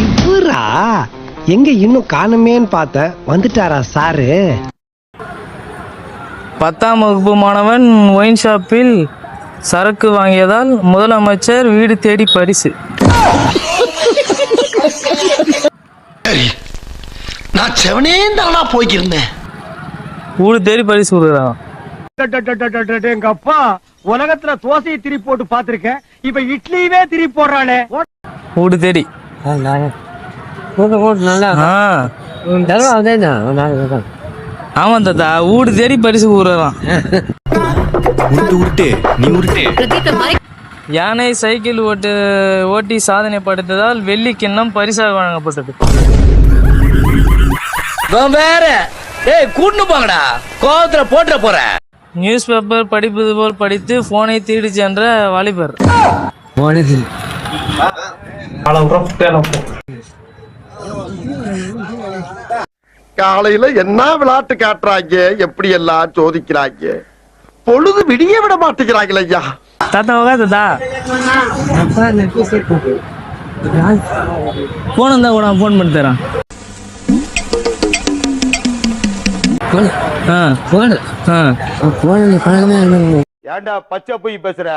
இவரா எங்க இன்னும் காணுமேன்னு பார்த்த வந்துட்டாரா சாரு? 10ஆம் வகுப்பு மாணவன் ஒயின் ஷாப்பில் சரக்கு வாங்கியதால் முதலமைச்சர் வீடு தேடி பரிசு. நான் செவனே தானா போய்க்கிருந்தேன். வீடு தேடி பரிசு கொடுக்குறான். எங்க அப்பா உலகத்துல தோசையை திரி போட்டு பாத்திருக்கேன், இப்ப இட்லியவே திரி போடுறானே. வீடு தேடி ஆமா தாத்தா, வீடு தேடி பரிசு கொடுக்குறான். யானை சைக்கிள் ஓட்டி சாதனை படைத்ததால் வெள்ளி கிண்ணம் பரிசாக வழங்கப்பட்டது. வேற கூட்டு போங்கடா, கோவத்துல போட்டுற போற. நியூஸ் பேப்பர் படிப்பது போல் படித்து போனை திருடி சென்ற வாலிபர். காலையில என்ன விளையாட்டு காட்டுறாங்க, எப்படி எல்லாம் சோதிக்கிறாங்க, பொழுது விடிய விட மாட்டேங்கிறாங்களே ஐயா. தாத்தா தாத்தா போன் இருந்தா கூட போன் பண்ணி தரேன். ஏன்டா பச்சை போய் பேசுற?